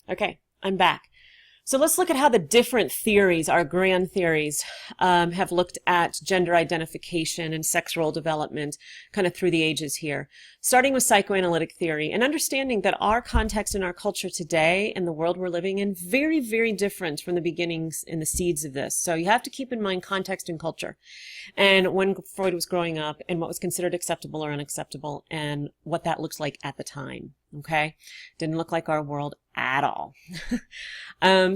Okay, I'm back. So let's look at how the different theories, our grand theories, have looked at gender identification and sex role development kind of through the ages here. Starting with psychoanalytic theory and understanding that our context and our culture today and the world we're living in, very, very different from the beginnings and the seeds of this. So you have to keep in mind context and culture. And when Freud was growing up and what was considered acceptable or unacceptable and what that looks like at the time. Okay? Didn't look like our world at all.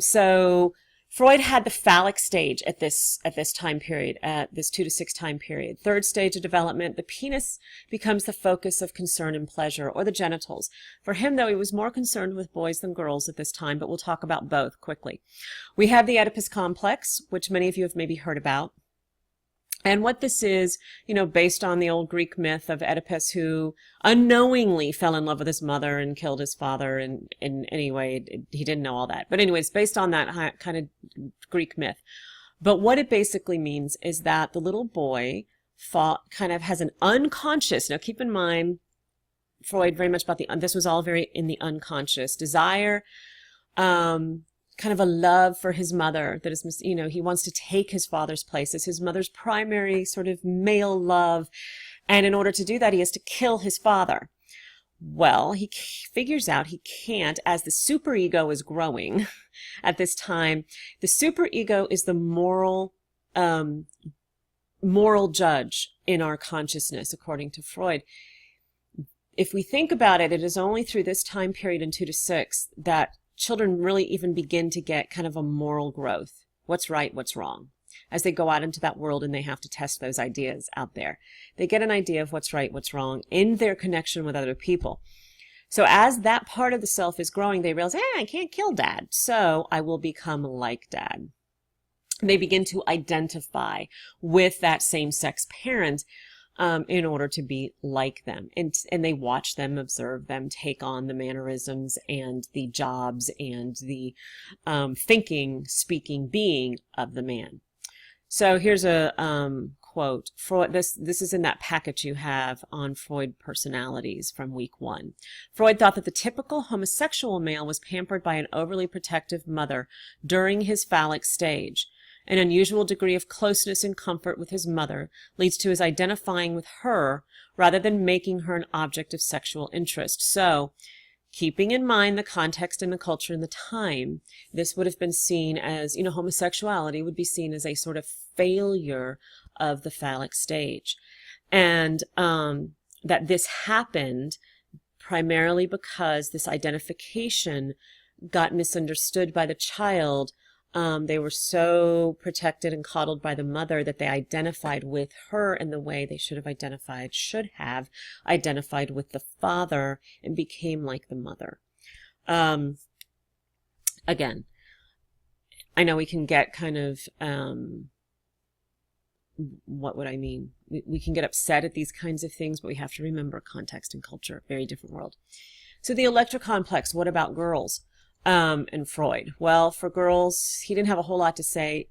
So Freud had the phallic stage at this time period, at this 2 to 6 time period. Third stage of development, the penis becomes the focus of concern and pleasure, or the genitals. For him, though, he was more concerned with boys than girls at this time, but we'll talk about both quickly. We have the Oedipus complex, which many of you have maybe heard about. And what this is, based on the old Greek myth of Oedipus, who unknowingly fell in love with his mother and killed his father. And anyway, he didn't know all that. But anyways, based on that kind of Greek myth. But what it basically means is that the little boy kind of has an unconscious, now keep in mind, Freud very much about this was all very in the unconscious desire, kind of a love for his mother that is, he wants to take his father's place as his mother's primary sort of male love. And in order to do that, he has to kill his father. Well, he figures out he can't, as the superego is growing at this time. The superego is the moral judge in our consciousness, according to Freud. If we think about it, it is only through this time period in 2 to 6 that children really even begin to get kind of a moral growth. What's right, what's wrong? As they go out into that world and they have to test those ideas out there. They get an idea of what's right, what's wrong in their connection with other people. So as that part of the self is growing, they realize, I can't kill dad, so I will become like dad. They begin to identify with that same-sex parent in order to be like them. And they watch them, observe them, take on the mannerisms and the jobs and the thinking, speaking, being of the man. So here's a quote. Freud, this is in that packet you have on Freud personalities from week 1. Freud thought that the typical homosexual male was pampered by an overly protective mother during his phallic stage. An unusual degree of closeness and comfort with his mother leads to his identifying with her rather than making her an object of sexual interest. So, keeping in mind the context and the culture and the time, this would have been seen as, homosexuality would be seen as a sort of failure of the phallic stage. And that this happened primarily because this identification got misunderstood by the child. They were so protected and coddled by the mother that they identified with her in the way they should have identified with the father and became like the mother. Again, I know we can get kind of, what would I mean? We can get upset at these kinds of things, but we have to remember context and culture, very different world. So the Electra complex, what about girls? And Freud. Well, for girls, he didn't have a whole lot to say.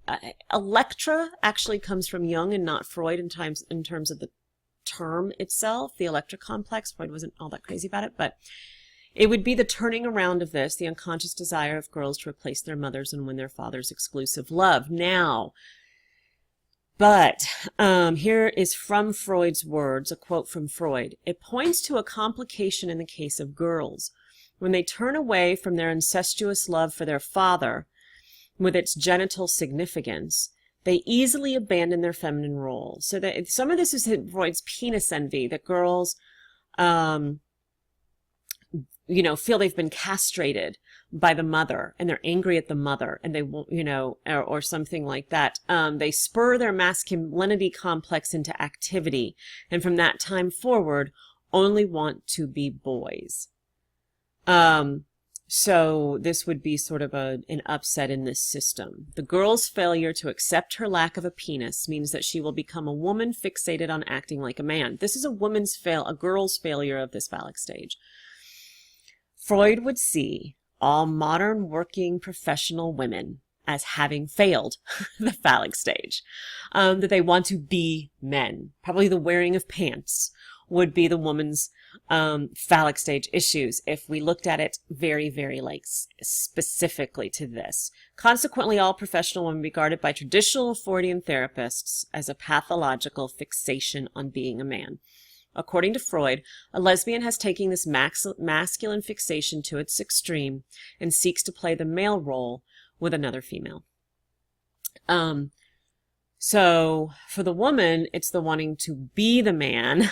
Electra actually comes from Jung and not Freud in terms of the term itself, the Electra complex. Freud wasn't all that crazy about it, but it would be the turning around of this, the unconscious desire of girls to replace their mothers and win their father's exclusive love. Now, but here is from Freud's words, a quote from Freud. It points to a complication in the case of girls. When they turn away from their incestuous love for their father, with its genital significance, they easily abandon their feminine role. So that some of this is Freud's penis envy, that girls, feel they've been castrated by the mother, and they're angry at the mother, and they won't, or something like that. They spur their masculinity complex into activity, and from that time forward, only want to be boys. So this would be sort of an upset in this system. The girl's failure to accept her lack of a penis means that she will become a woman fixated on acting like a man. This is a girl's failure of this phallic stage. Freud would see all modern working professional women as having failed the phallic stage, that they want to be men. Probably the wearing of pants would be the woman's phallic stage issues if we looked at it very, very like specifically to this. Consequently, all professional women regarded by traditional Freudian therapists as a pathological fixation on being a man. According to Freud, a lesbian has taken this masculine fixation to its extreme and seeks to play the male role with another female. So for the woman, it's the wanting to be the man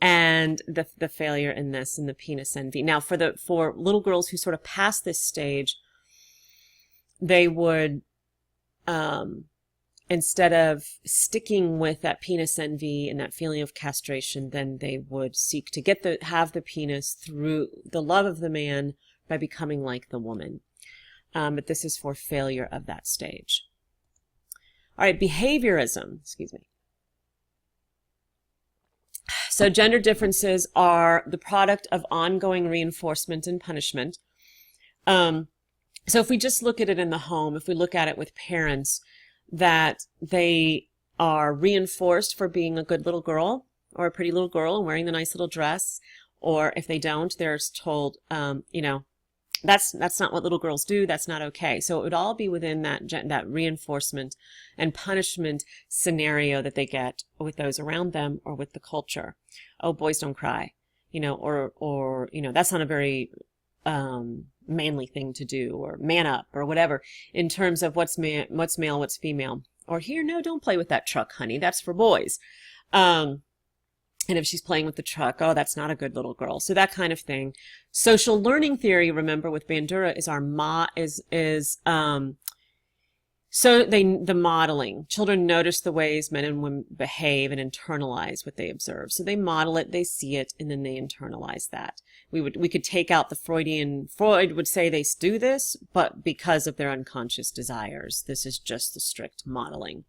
and the failure in this and the penis envy. Now for little girls who sort of pass this stage, they would instead of sticking with that penis envy and that feeling of castration, then they would seek to have the penis through the love of the man by becoming like the woman. But this is for failure of that stage. All right, behaviorism, excuse me. So gender differences are the product of ongoing reinforcement and punishment. So if we just look at it in the home, if we look at it with parents, that they are reinforced for being a good little girl or a pretty little girl and wearing the nice little dress, or if they don't, they're told, that's not what little girls do. That's not okay. So it would all be within that reinforcement and punishment scenario that they get with those around them or with the culture. Oh, boys don't cry, or that's not a very manly thing to do, or man up, or whatever, in terms of what's male, what's female. Or here, no, don't play with that truck, honey. That's for boys. And if she's playing with the truck, oh, that's not a good little girl. So that kind of thing. Social learning theory, remember, with Bandura is the modeling. Children notice the ways men and women behave and internalize what they observe. So they model it, they see it, and then they internalize that. We could take out the Freud would say they do this, but because of their unconscious desires. This is just the strict modeling.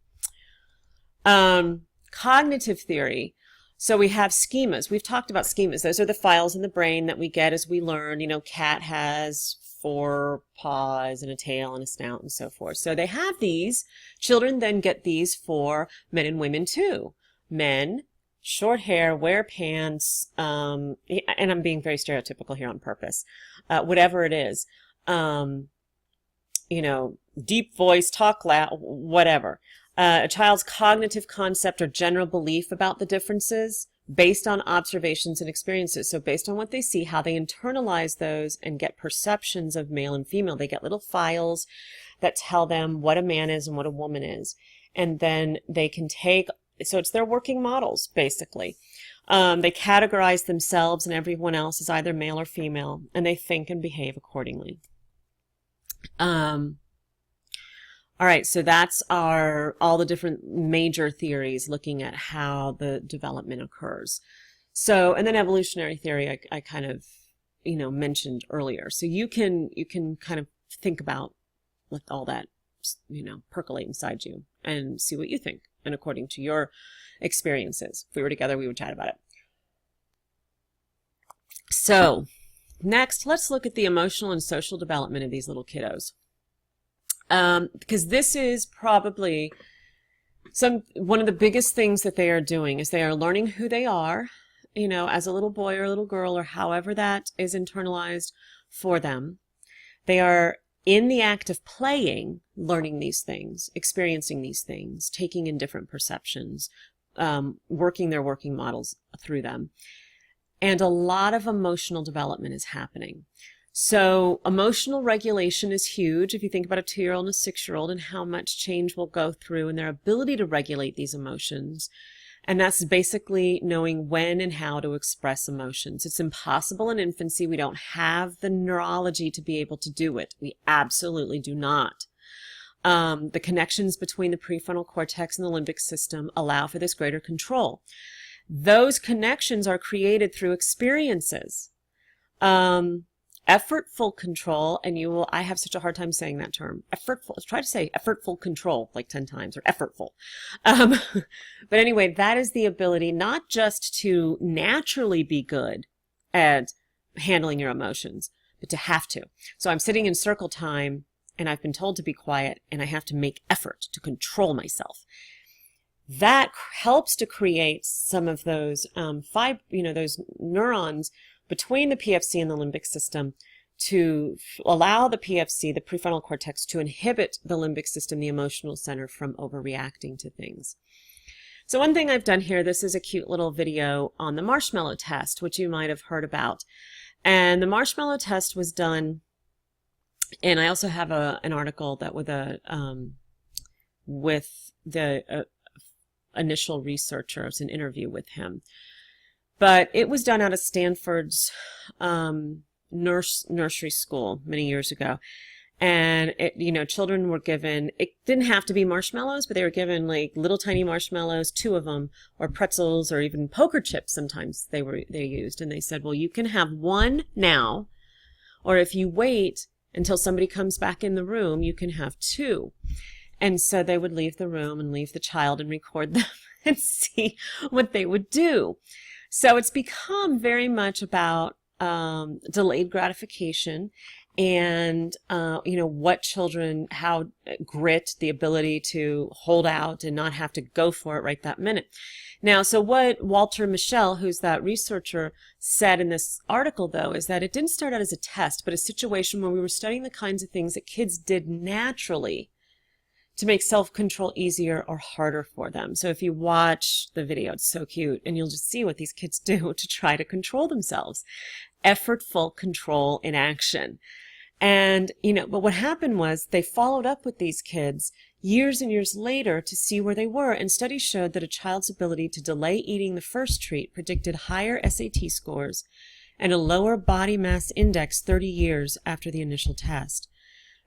Cognitive theory. So we have schemas. We've talked about schemas. Those are the files in the brain that we get as we learn. Cat has 4 paws and a tail and a snout and so forth. So they have these. Children then get these for men and women too. Men, short hair, wear pants, and I'm being very stereotypical here on purpose. Whatever it is, deep voice, talk loud, whatever. A child's cognitive concept or general belief about the differences based on observations and experiences. So based on what they see, how they internalize those and get perceptions of male and female. They get little files that tell them what a man is and what a woman is. And then they can so it's their working models, basically. They categorize themselves and everyone else as either male or female, and they think and behave accordingly. All right, so that's all the different major theories looking at how the development occurs. So, and then evolutionary theory, I kind of, mentioned earlier. So you can kind of think about, let all that, percolate inside you and see what you think, and according to your experiences. If we were together, we would chat about it. So, next, let's look at the emotional and social development of these little kiddos. Because this is probably one of the biggest things that they are doing is they are learning who they are, as a little boy or a little girl, or however that is internalized for them. They are in the act of playing, learning these things, experiencing these things, taking in different perceptions, working their working models through them. And a lot of emotional development is happening. So emotional regulation is huge. If you think about a 2-year-old and a 6-year-old and how much change will go through in their ability to regulate these emotions. And that's basically knowing when and how to express emotions. It's impossible in infancy. We don't have the neurology to be able to do it. We absolutely do not. The connections between the prefrontal cortex and the limbic system allow for this greater control. Those connections are created through experiences. Effortful control, and I have such a hard time saying that term. Effortful, try to say effortful control like 10 times, or effortful. But anyway, that is the ability not just to naturally be good at handling your emotions, but to have to. So I'm sitting in circle time, and I've been told to be quiet, and I have to make effort to control myself. that helps to create some of those those neurons between the PFC and the limbic system to allow the PFC, the prefrontal cortex, to inhibit the limbic system, the emotional center, from overreacting to things. So one thing I've done here, this is a cute little video on the marshmallow test, which you might have heard about. And the marshmallow test was done, and I also have an article that with the initial researcher. It was an interview with him. But it was done out of Stanford's nursery school many years ago. And children were given, it didn't have to be marshmallows, but they were given like little tiny marshmallows, 2 of them, or pretzels, or even poker chips sometimes they used. And they said, well, you can have 1 now, or if you wait until somebody comes back in the room, you can have 2. And so they would leave the room and leave the child and record them and see what they would do. So it's become very much about delayed gratification and, what children, how grit, the ability to hold out and not have to go for it right that minute. Now, so what Walter Mischel, who's that researcher, said in this article, though, is that it didn't start out as a test, but a situation where we were studying the kinds of things that kids did naturally to make self-control easier or harder for them. So if you watch the video, it's so cute, and you'll just see what these kids do to try to control themselves. Effortful control in action. And, but what happened was they followed up with these kids years and years later to see where they were, and studies showed that a child's ability to delay eating the first treat predicted higher SAT scores and a lower body mass index 30 years after the initial test.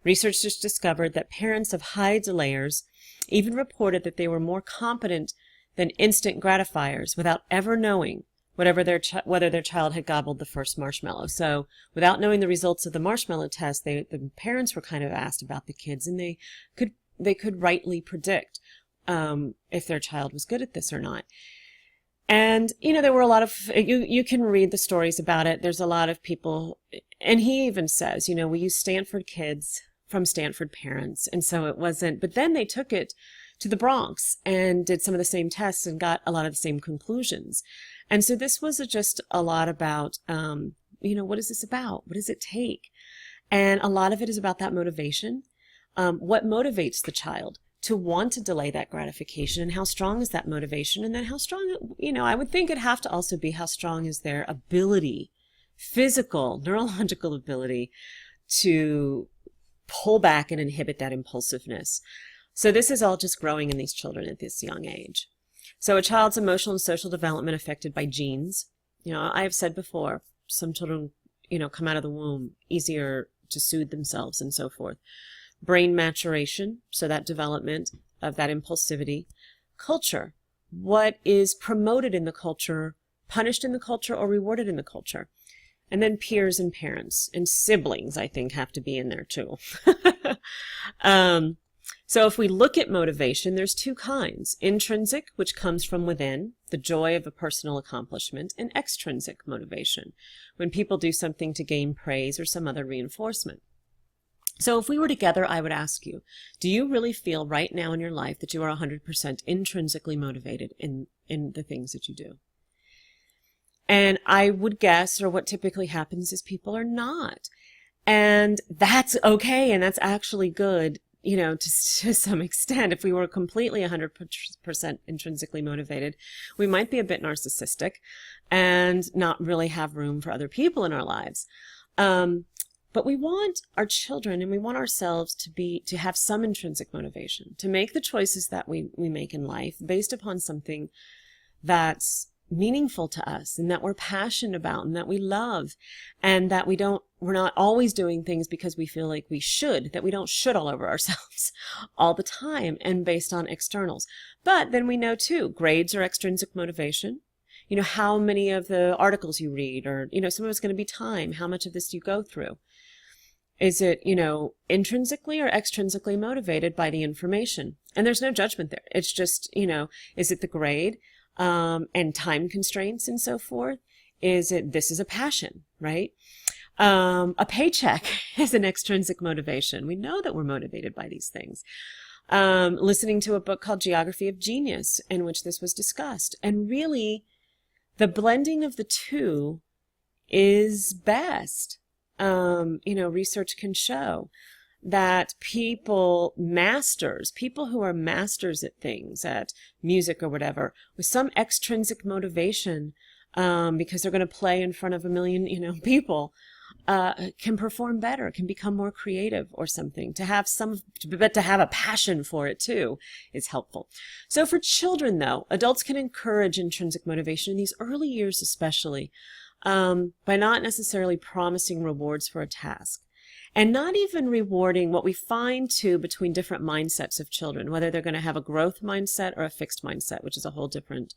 Researchers discovered that parents of high delayers even reported that they were more competent than instant gratifiers without ever knowing whether their child had gobbled the first marshmallow. So without knowing the results of the marshmallow test, the parents were kind of asked about the kids, and they could rightly predict if their child was good at this or not. And, there were a lot of, you can read the stories about it. There's a lot of people, and he even says, we use Stanford kids from Stanford parents. And so it wasn't, but then they took it to the Bronx and did some of the same tests and got a lot of the same conclusions. And so this was just a lot about, what is this about? What does it take? And a lot of it is about that motivation. What motivates the child to want to delay that gratification, and how strong is that motivation? And then how strong, I would think it'd have to also be how strong is their ability, physical, neurological ability to pull back and inhibit that impulsiveness. So this is all just growing in these children at this young age. So a child's emotional and social development affected by genes. I have said before, some children, come out of the womb easier to soothe themselves and so forth. Brain maturation, so that development of that impulsivity. Culture, what is promoted in the culture, punished in the culture, or rewarded in the culture. And then peers and parents and siblings, I think, have to be in there too. So if we look at motivation, there's 2 kinds. Intrinsic, which comes from within, the joy of a personal accomplishment, and extrinsic motivation, when people do something to gain praise or some other reinforcement. So if we were together, I would ask you, do you really feel right now in your life that you are 100% intrinsically motivated in the things that you do? And I would guess, or what typically happens is people are not. And that's okay, and that's actually good, to some extent. If we were completely 100% intrinsically motivated, we might be a bit narcissistic and not really have room for other people in our lives. But we want our children and we want ourselves to have some intrinsic motivation, to make the choices that we make in life based upon something that's meaningful to us and that we're passionate about and that we love, and that we're not always doing things because we feel like we should, that we don't should all over ourselves all the time and based on externals. But then we know too, grades are extrinsic motivation. How many of the articles you read, or, some of it's going to be time. How much of this do you go through? Is it, intrinsically or extrinsically motivated by the information? And there's no judgment there. It's just, is it the grade? And time constraints and so forth? This is a passion, right? A paycheck is an extrinsic motivation. We know that we're motivated by these things. listening to a book called Geography of Genius, in which this was discussed. And really, the blending of the two is best. Research can show that people who are masters at things, at music or whatever, with some extrinsic motivation, because they're going to play in front of a million, people, can perform better, can become more creative or something. But to have a passion for it too is helpful. So for children, though, adults can encourage intrinsic motivation in these early years especially, by not necessarily promising rewards for a task. And not even rewarding what we find too between different mindsets of children, whether they're going to have a growth mindset or a fixed mindset, which is a whole different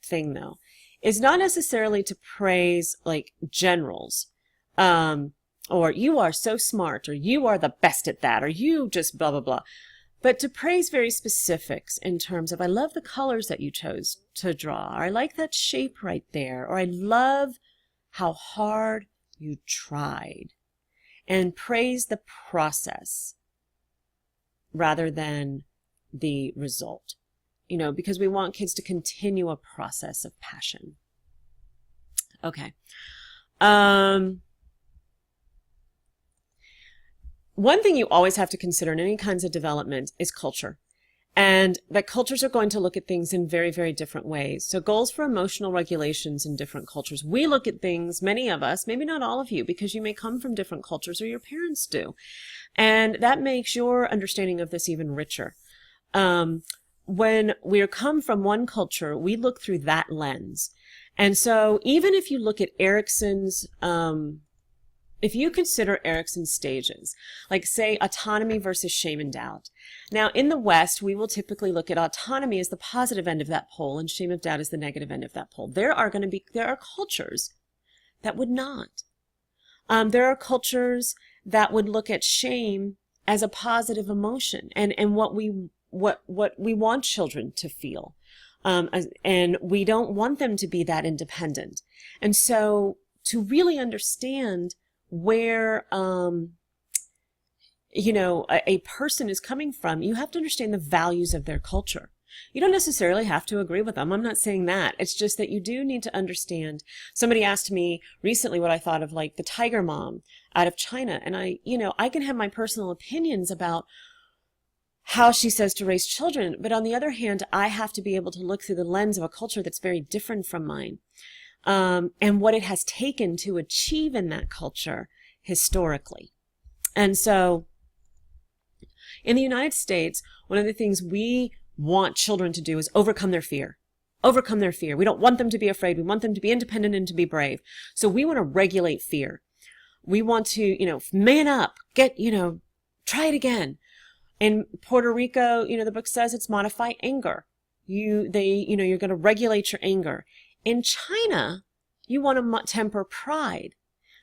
thing though, is not necessarily to praise like generals, or you are so smart, or you are the best at that, or you just blah, blah, blah. But to praise very specifics in terms of, I love the colors that you chose to draw, or I like that shape right there, or I love how hard you tried. And praise the process rather than the result, because we want kids to continue a process of passion. Okay. One thing you always have to consider in any kinds of development is culture. And that cultures are going to look at things in very, very different ways. So goals for emotional regulations in different cultures. We look at things, many of us, maybe not all of you, because you may come from different cultures or your parents do. And that makes your understanding of this even richer. When we come from one culture, we look through that lens. And so even if you look at if you consider Erikson's stages, like say autonomy versus shame and doubt. Now in the West, we will typically look at autonomy as the positive end of that pole and shame of doubt as the negative end of that pole. There are cultures that would not. There are cultures that would look at shame as a positive emotion and what we want children to feel. And we don't want them to be that independent. And so to really understand where a person is coming from, you have to understand the values of their culture. You don't necessarily have to agree with them. I'm not saying that. It's just that you do need to understand. Somebody asked me recently what I thought of like the tiger mom out of China, and I can have my personal opinions about how she says to raise children, but on the other hand, I have to be able to look through the lens of a culture that's very different from mine. And what it has taken to achieve in that culture historically. And so in the United States, one of the things we want children to do is overcome their fear. Overcome their fear. We don't want them to be afraid. We want them to be independent and to be brave. So we want to regulate fear. We want to, man up, try it again. In Puerto Rico, the book says it's modify anger. You're going to regulate your anger. In China, you want to temper pride.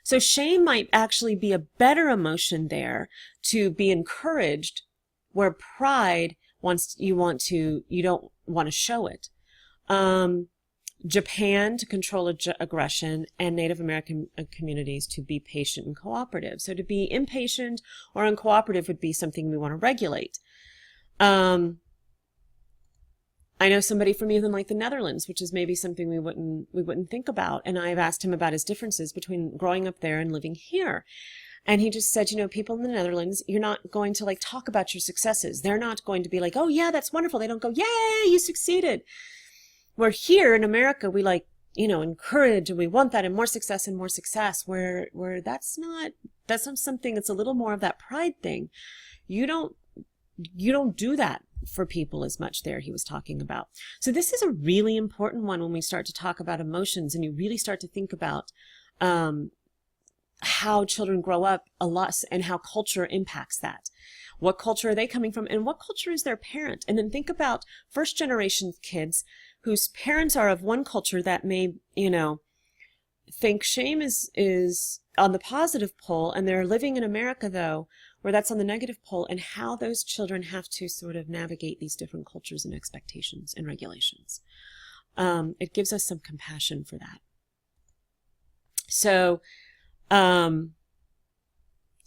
So shame might actually be a better emotion there to be encouraged, where pride you don't want to show it. Japan to control aggression, and Native American communities to be patient and cooperative. So to be impatient or uncooperative would be something we want to regulate. I know somebody from even like the Netherlands, which is maybe something we wouldn't think about. And I've asked him about his differences between growing up there and living here. And he just said, people in the Netherlands, you're not going to like talk about your successes. They're not going to be like, oh yeah, that's wonderful. They don't go, yay, you succeeded. Where here in America, we encourage, and we want that and more success, where that's not something that's a little more of that pride thing. You don't do that for people as much there, he was talking about. So this is a really important one when we start to talk about emotions and you really start to think about how children grow up a lot and how culture impacts that. What culture are they coming from and what culture is their parent? And then think about first generation kids whose parents are of one culture that may, think shame is on the positive pole, and they're living in America though, where that's on the negative pole, and how those children have to sort of navigate these different cultures and expectations and regulations. It gives us some compassion for that. So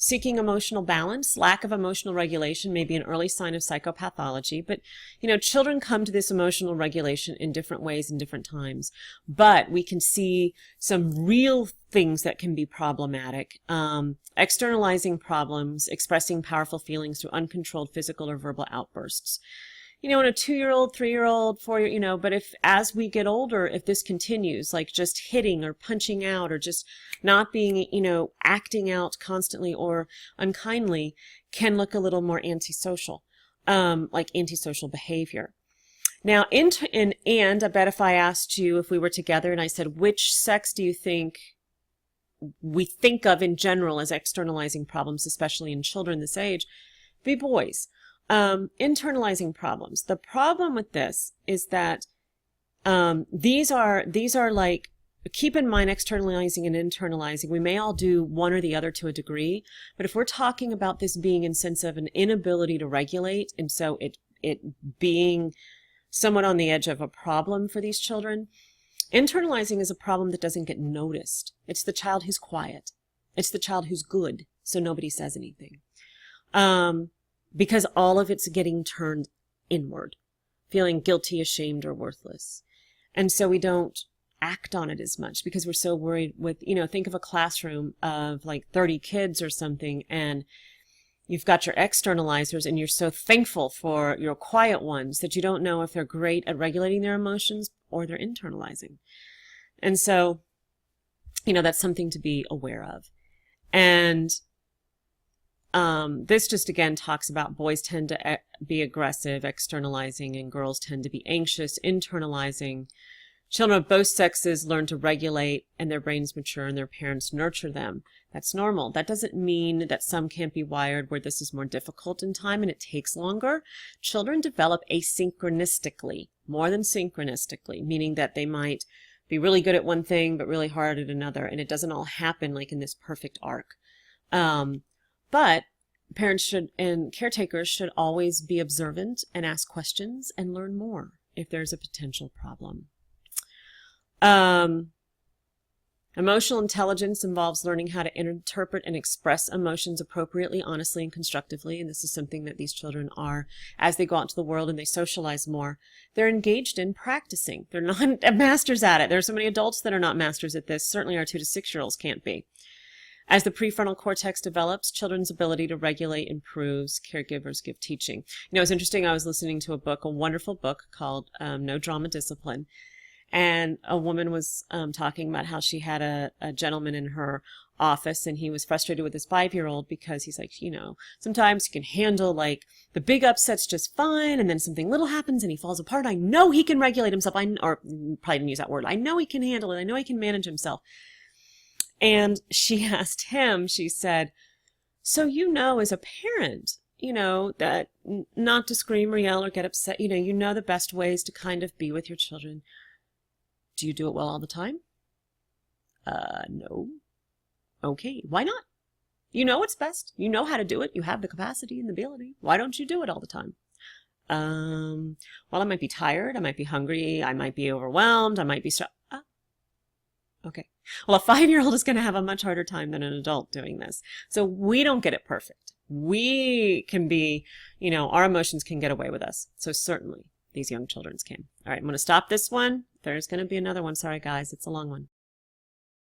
seeking emotional balance. Lack of emotional regulation may be an early sign of psychopathology, but children come to this emotional regulation in different ways in different times. But we can see some real things that can be problematic. Externalizing problems, expressing powerful feelings through uncontrolled physical or verbal outbursts. In a 2-year-old, 3-year-old, 4-year, but if as we get older, if this continues, like just hitting or punching out or just not being, acting out constantly or unkindly, can look a little more antisocial, like antisocial behavior. Now, and I bet if I asked you if we were together and I said, which sex do you think we think of in general as externalizing problems, especially in children this age, be boys. Internalizing problems. The problem with this is that these are like, keep in mind externalizing and internalizing. We may all do one or the other to a degree, but if we're talking about this being in sense of an inability to regulate, and so it being somewhat on the edge of a problem for these children, internalizing is a problem that doesn't get noticed. It's the child who's quiet. It's the child who's good, so nobody says anything. Because all of it's getting turned inward, feeling guilty, ashamed, or worthless. And so we don't act on it as much because we're so worried with, think of a classroom of like 30 kids or something, and you've got your externalizers and you're so thankful for your quiet ones that you don't know if they're great at regulating their emotions or they're internalizing. And so, that's something to be aware of. And this just again talks about boys tend to be aggressive, externalizing, and girls tend to be anxious, internalizing. Children of both sexes learn to regulate and their brains mature and their parents nurture them. That's normal. That doesn't mean that some can't be wired where this is more difficult in time and it takes longer. Children develop asynchronistically, more than synchronistically, meaning that they might be really good at one thing but really hard at another, and it doesn't all happen like in this perfect arc. But parents and caretakers should always be observant and ask questions and learn more if there's a potential problem. Emotional intelligence involves learning how to interpret and express emotions appropriately, honestly, and constructively. And this is something that these children are, as they go out into the world and they socialize more, they're engaged in practicing. They're not masters at it. There are so many adults that are not masters at this. Certainly our 2 to 6-year-olds can't be. As the prefrontal cortex develops, children's ability to regulate improves. Caregivers give teaching. It's interesting. I was listening to a wonderful book called No Drama Discipline. And a woman was talking about how she had a gentleman in her office, and he was frustrated with his 5-year-old because he's like, sometimes he can handle like the big upsets just fine, and then something little happens and he falls apart. I know he can regulate himself. Or probably didn't use that word. I know he can handle it. I know he can manage himself. And she asked him, she said, so as a parent, that not to scream or yell or get upset, the best ways to kind of be with your children. Do you do it well all the time? No. Okay, why not? You know what's best. You know how to do it. You have the capacity and the ability. Why don't you do it all the time? Well, I might be tired. I might be hungry. I might be overwhelmed. I might be okay. Well, a 5-year-old is going to have a much harder time than an adult doing this. So we don't get it perfect. We can be, our emotions can get away with us. So certainly these young children's can. All right, I'm going to stop this one. There's going to be another one. Sorry, guys. It's a long one.